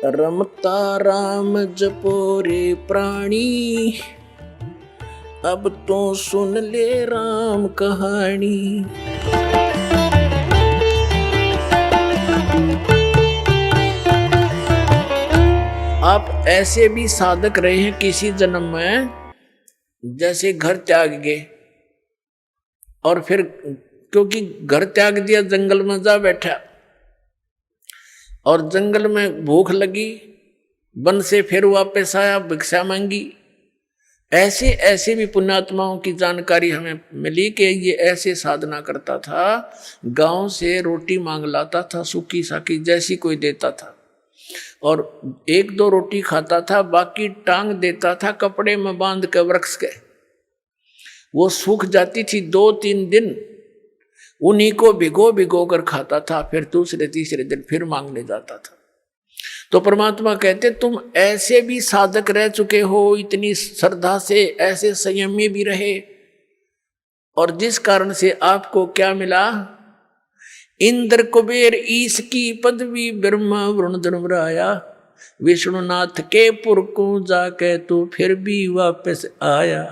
रमता राम जपो रे प्राणी, अब तो सुन ले राम कहानी। आप ऐसे भी साधक रहे हैं किसी जन्म में, जैसे घर त्याग गए और फिर क्योंकि घर त्याग दिया जंगल में जा बैठा और जंगल में भूख लगी, वन से फिर वापस आया, भिक्षा मांगी। ऐसे ऐसे भी पुण्यात्माओं की जानकारी हमें मिली कि ये ऐसे साधना करता था, गांव से रोटी मांग लाता था, सूखी साखी जैसी कोई देता था और एक दो रोटी खाता था, बाकी टांग देता था कपड़े में बांध के वृक्ष के। वो सूख जाती थी 2-3 दिन, उन्हीं को भिगो भिगो कर खाता था, फिर दूसरे तीसरे दिन फिर मांगने जाता था। तो परमात्मा कहते तुम ऐसे भी साधक रह चुके हो, इतनी श्रद्धा से ऐसे संयमी भी रहे, और जिस कारण से आपको क्या मिला? इंद्र कुबेर ईश की पदवी, ब्रह्मा वरुण धर्मराया, विष्णुनाथ के पुर को जाके तू फिर भी वापस आया।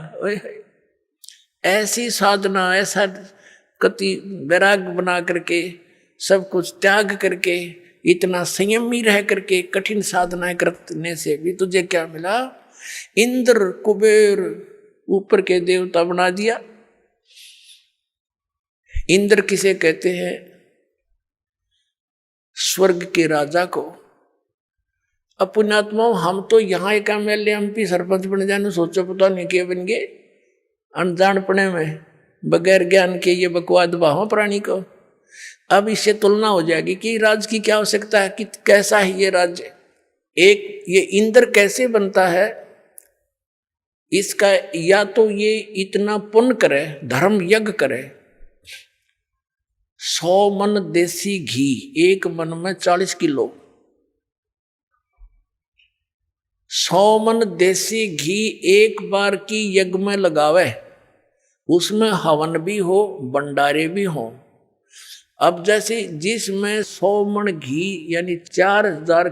ऐसी साधना, ऐसा कति वैराग बना करके, सब कुछ त्याग करके, इतना संयमी रह करके कठिन साधनाएं करने से भी तुझे क्या मिला? इंद्र कुबेर ऊपर के देवता बना दिया। इंद्र किसे कहते हैं? स्वर्ग के राजा को। पुण्यात्माओं, हम तो यहाँ एक MLA MP सरपंच बन जाने सोचो, पता नहीं क्या बन गए, अनजानपने में, बगैर ज्ञान के ये बकवाद बाहो प्राणी को। अब इससे तुलना हो जाएगी कि राज्य की क्या आवश्यकता है, कि कैसा है ये राज्य। एक ये इंद्र कैसे बनता है, इसका या तो ये इतना पुण्य करे, धर्म यज्ञ करे, 100 मन देसी घी, एक मन में 40 किलो, 100 मन देसी घी एक बार की यज्ञ में लगावे, उसमें हवन भी हो, भंडारे भी हो। अब जैसे जिसमें 100 मन घी यानी 4000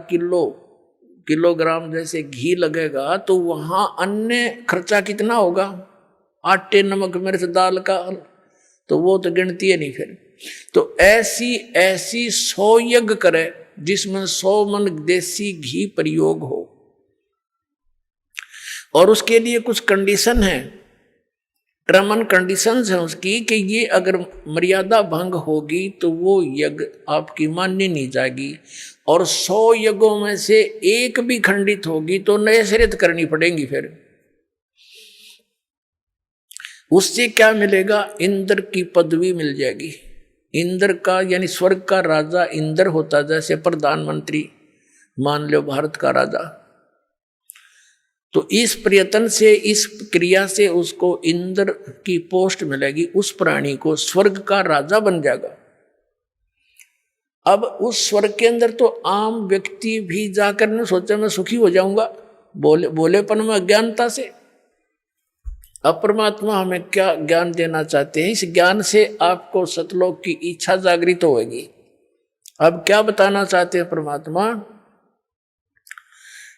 किलोग्राम जैसे घी लगेगा, तो वहां अन्य खर्चा कितना होगा? आटे, नमक, मिर्च, दाल का, तो वो तो गिनती है नहीं फिर। तो ऐसी 100 यज्ञ करे जिसमें 100 मन देसी घी प्रयोग हो, और उसके लिए कुछ कंडीशन है, टर्म एंड कंडीशंस है उसकी, कि ये अगर मर्यादा भंग होगी तो वो यज्ञ आपकी मान्य नहीं जाएगी, और 100 यज्ञों में से एक भी खंडित होगी तो नए सिरे करनी पड़ेगी। फिर उससे क्या मिलेगा? इंद्र की पदवी मिल जाएगी। इंद्र का यानी स्वर्ग का राजा इंद्र होता, जैसे प्रधानमंत्री मान लो भारत का राजा। तो इस प्रयत्न से, इस क्रिया से उसको इंद्र की पोस्ट मिलेगी, उस प्राणी को स्वर्ग का राजा बन जाएगा। अब उस स्वर्ग के अंदर तो आम व्यक्ति भी जाकर न सोचा मैं सुखी हो जाऊंगा, बोलेपन में अज्ञानता से। अब परमात्मा हमें क्या ज्ञान देना चाहते हैं? इस ज्ञान से आपको सतलोक की इच्छा जागृत होगी। अब क्या बताना चाहते हैं परमात्मा?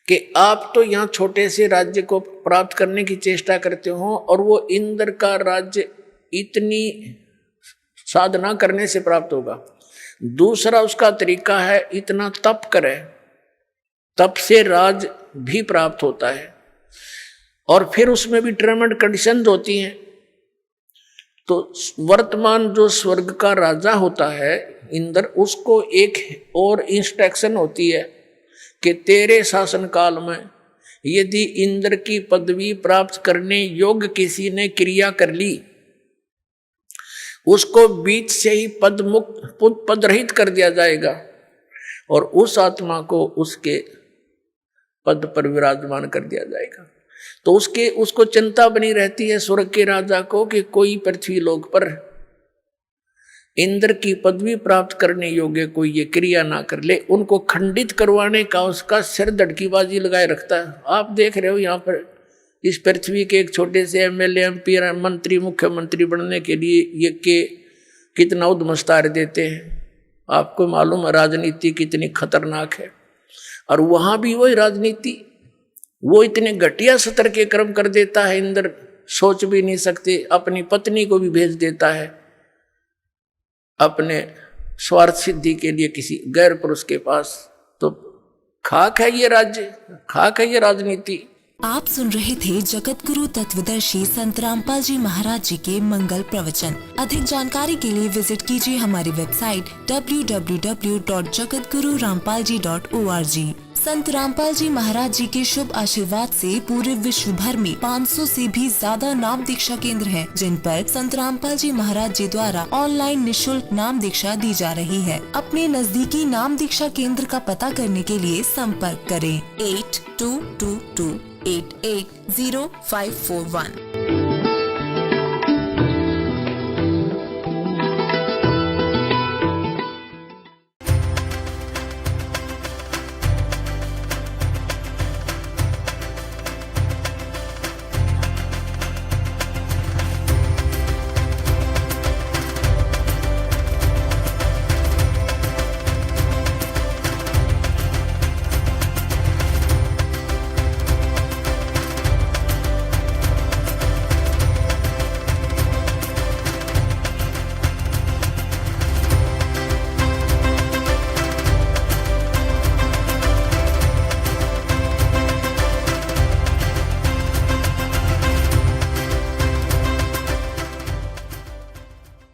कि आप तो यहाँ छोटे से राज्य को प्राप्त करने की चेष्टा करते हो, और वो इंद्र का राज्य इतनी साधना करने से प्राप्त होगा। दूसरा उसका तरीका है, इतना तप करे, तप से राज भी प्राप्त होता है, और फिर उसमें भी टर्म एंड कंडीशंस होती हैं। तो वर्तमान जो स्वर्ग का राजा होता है इंद्र, उसको एक और इंस्ट्रक्शन होती है कि तेरे शासन काल में यदि इंद्र की पदवी प्राप्त करने योग्य किसी ने क्रिया कर ली, उसको बीच से ही पद रहित कर दिया जाएगा, और उस आत्मा को उसके पद पर विराजमान कर दिया जाएगा। तो उसको चिंता बनी रहती है स्वर्ग के राजा को कि कोई पृथ्वी लोक पर इंद्र की पदवी प्राप्त करने योग्य कोई ये क्रिया ना कर ले। उनको खंडित करवाने का उसका सिर धड़कीबाजी लगाए रखता है। आप देख रहे हो यहाँ पर इस पृथ्वी के एक छोटे से MLA MP मंत्री मुख्यमंत्री बनने के लिए ये के कितना उद्मस्तार देते हैं। आपको मालूम है राजनीति कितनी खतरनाक है। और वहां भी वही राजनीति, वो इतने घटिया स्तर के कर्म कर देता है, इंद्र सोच भी नहीं सकते, अपनी पत्नी को भी भेज देता है अपने स्वार्थ सिद्धि के लिए किसी गैर पुरुष के पास। तो खाक है ये राज्य, खाक है ये राजनीति। आप सुन रहे थे जगत गुरु तत्वदर्शी संत रामपाल जी महाराज जी के मंगल प्रवचन। अधिक जानकारी के लिए विजिट कीजिए हमारी वेबसाइट www.jagatgururampalji.org। संत रामपाल जी महाराज जी के शुभ आशीर्वाद से पूरे विश्व भर में 500 से भी ज्यादा नाम दीक्षा केंद्र हैं, जिन पर संत रामपाल जी महाराज जी द्वारा ऑनलाइन निशुल्क नाम दीक्षा दी जा रही है। अपने नजदीकी नाम दीक्षा केंद्र का पता करने के लिए संपर्क करें 8222880541।